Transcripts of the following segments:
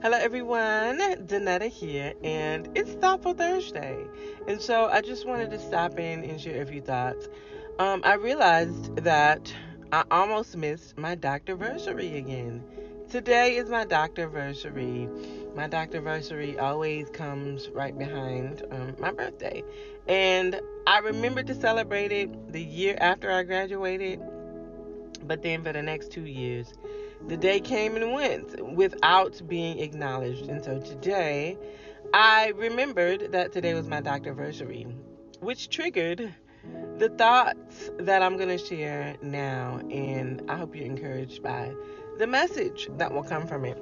Hello, everyone. Danetta here, and it's Thoughtful Thursday. And so I just wanted to stop in and share a few thoughts. I realized that I almost missed my Doctorversary again. Today is my Doctorversary. My Doctorversary always comes right behind my birthday. And I remembered to celebrate it the year after I graduated, but then for the next 2 years, the day came and went without being acknowledged. And so today, I remembered that today was my Doctorversary, which triggered the thoughts that I'm going to share now. And I hope you're encouraged by the message that will come from it.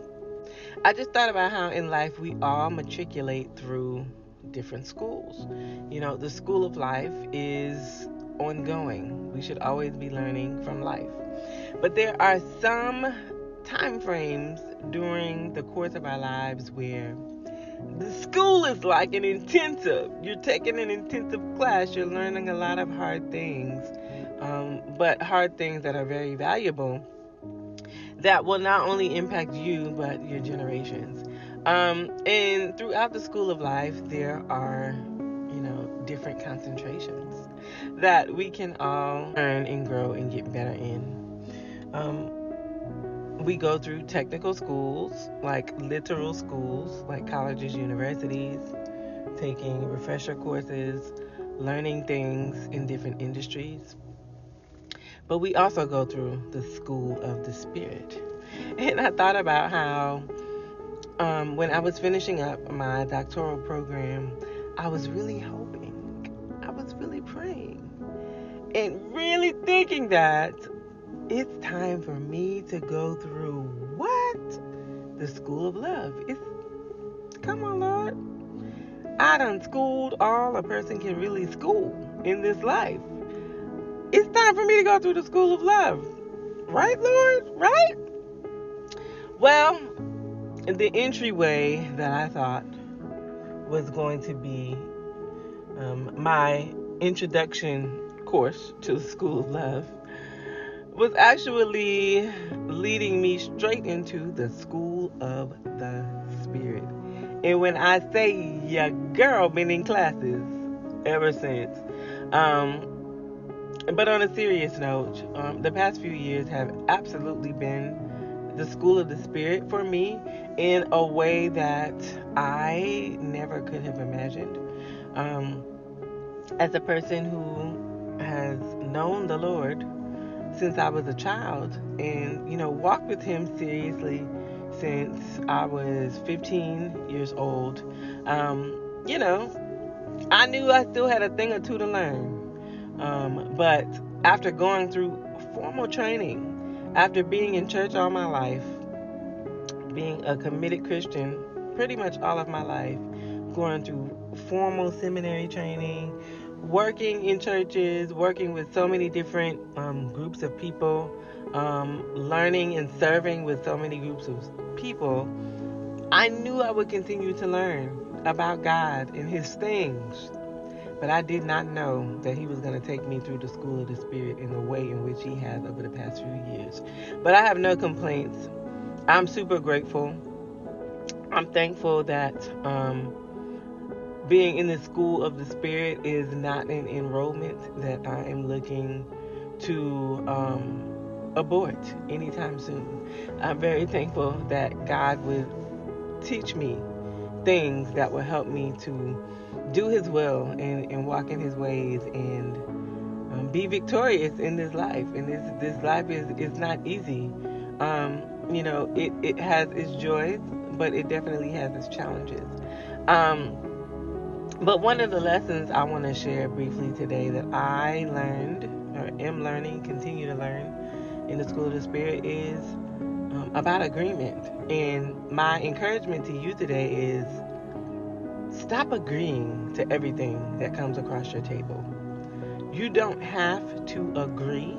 I just thought about how in life we all matriculate through different schools. The school of life is ongoing. We should always be learning from life. But there are some time frames during the course of our lives where the school is like an intensive. You're taking an intensive class. You're learning a lot of hard things, but hard things that are very valuable that will not only impact you but your generations. And throughout the school of life, there are, different concentrations that we can all learn and grow and get better in. We go through technical schools, like literal schools, like colleges, universities, taking refresher courses, learning things in different industries. But we also go through the school of the spirit. And I thought about how when I was finishing up my doctoral program, I was really hoping, I was really praying, and really thinking that it's time for me to go through what? The school of love. Come on, Lord. I done schooled all a person can really school in this life. It's time for me to go through the school of love. Right, Lord? Right? Well, the entryway that I thought was going to be my introduction course to the school of love was actually leading me straight into the school of the spirit. And when I say your girl been in classes ever since. But on a serious note, the past few years have absolutely been the school of the spirit for me in a way that I never could have imagined. Um, as a person who has known the Lord since I was a child and, walked with Him seriously since I was 15 years old, you know, I knew I still had a thing or two to learn. But after going through formal training, after being in church all my life, being a committed Christian pretty much all of my life, going through formal seminary training, working in churches, working with so many different groups of people, learning and serving with so many groups of people, I knew I would continue to learn about God and His things. But I did not know that He was going to take me through the school of the Spirit in the way in which He has over the past few years. But I have no complaints. I'm super grateful. I'm thankful that being in the school of the Spirit is not an enrollment that I am looking to abort anytime soon. I'm very thankful that God would teach me things that will help me to do His will and walk in His ways and be victorious in this life. And this life is not easy. It has its joys, but it definitely has its challenges. But one of the lessons I want to share briefly today that I learned, or am learning, continue to learn in the School of the Spirit is about agreement. And my encouragement to you today is stop agreeing to everything that comes across your table. You don't have to agree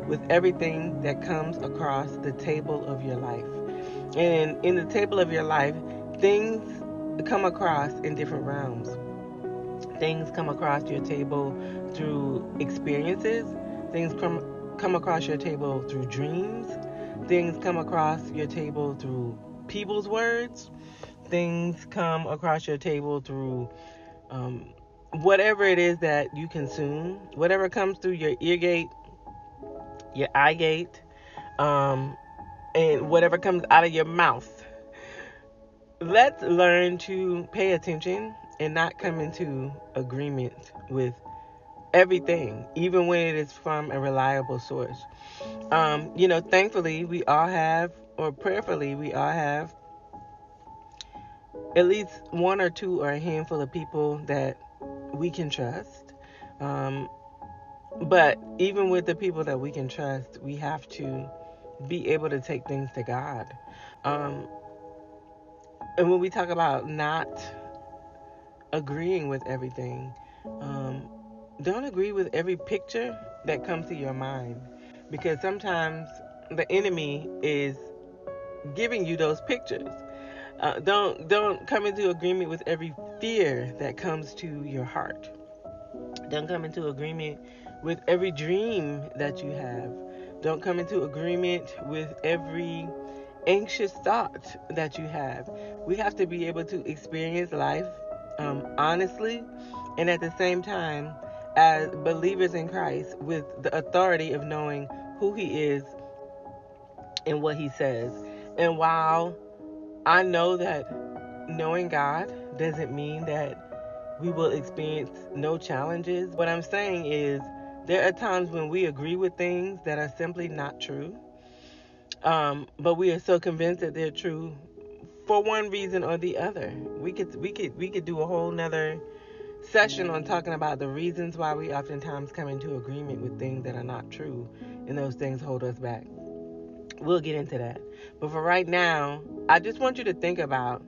with everything that comes across the table of your life. And in the table of your life, things come across in different realms. Things come across your table through experiences. Things come across your table through dreams. Things come across your table through people's words. Things come across your table through um, whatever it is that you consume, whatever comes through your ear gate, your eye gate, um, and whatever comes out of your mouth. Let's learn to pay attention and not come into agreement with everything, even when it is from a reliable source. Thankfully, we all have, or prayerfully, we all have at least one or two or a handful of people that we can trust. Um, but even with the people that we can trust, we have to be able to take things to God. Um, and when we talk about not agreeing with everything, um, don't agree with every picture that comes to your mind, because sometimes the enemy is giving you those pictures. Don't come into agreement with every fear that comes to your heart. Don't come into agreement with every dream that you have. Don't come into agreement with every anxious thought that you have. We have to be able to experience life honestly, and at the same time, as believers in Christ, with the authority of knowing who He is and what He says. And while I know that knowing God doesn't mean that we will experience no challenges, what I'm saying is there are times when we agree with things that are simply not true. But we are so convinced that they're true for one reason or the other. We could do a whole nother session on talking about the reasons why we oftentimes come into agreement with things that are not true, and those things hold us back. We'll get into that. But for right now, I just want you to think about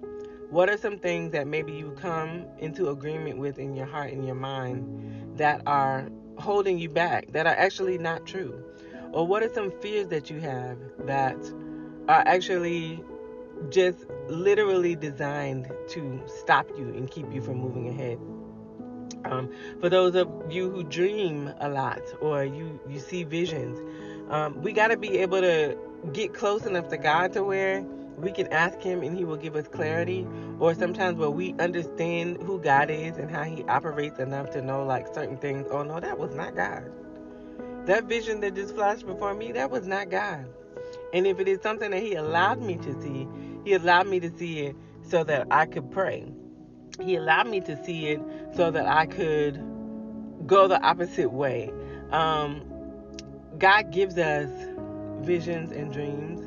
what are some things that maybe you come into agreement with in your heart and your mind that are holding you back, that are actually not true? Or what are some fears that you have that are actually just literally designed to stop you and keep you from moving ahead? For those of you who dream a lot, or you see visions, we got to be able to get close enough to God to where we can ask Him and He will give us clarity. Or sometimes where we understand who God is and how He operates enough to know, like, certain things. Oh no, that was not God. That vision that just flashed before me, that was not God. And if it is something that He allowed me to see, He allowed me to see it so that I could pray. He allowed me to see it so that I could go the opposite way. Um, God gives us visions and dreams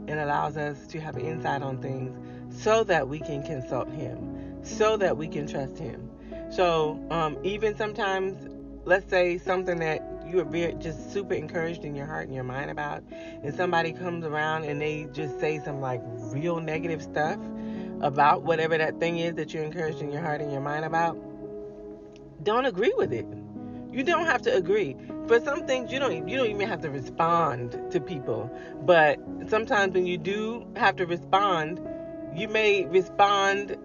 and allows us to have insight on things so that we can consult Him, so that we can trust Him. So even sometimes, let's say something that you are very just super encouraged in your heart and your mind about, and somebody comes around and they just say some like real negative stuff about whatever that thing is that you're encouraged in your heart and your mind about, don't agree with it. You don't have to agree. For some things, you don't even have to respond to people. But sometimes when you do have to respond, you may respond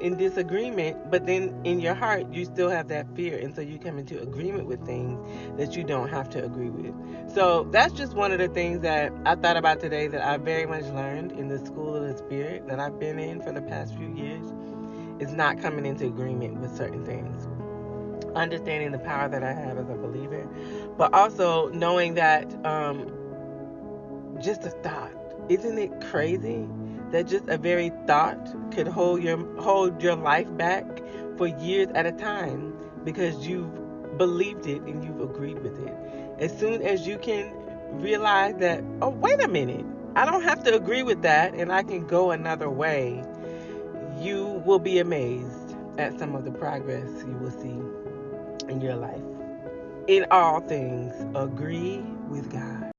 in disagreement, but then in your heart you still have that fear, and so you come into agreement with things that you don't have to agree with. So that's just one of the things that I thought about today, that I very much learned in the school of the spirit that I've been in for the past few years, is not coming into agreement with certain things, understanding the power that I have as a believer, but also knowing that just a thought. Isn't it crazy that just a very thought could hold your life back for years at a time because you've believed it and you've agreed with it? As soon as you can realize that, oh, wait a minute, I don't have to agree with that and I can go another way, you will be amazed at some of the progress you will see in your life. In all things, agree with God.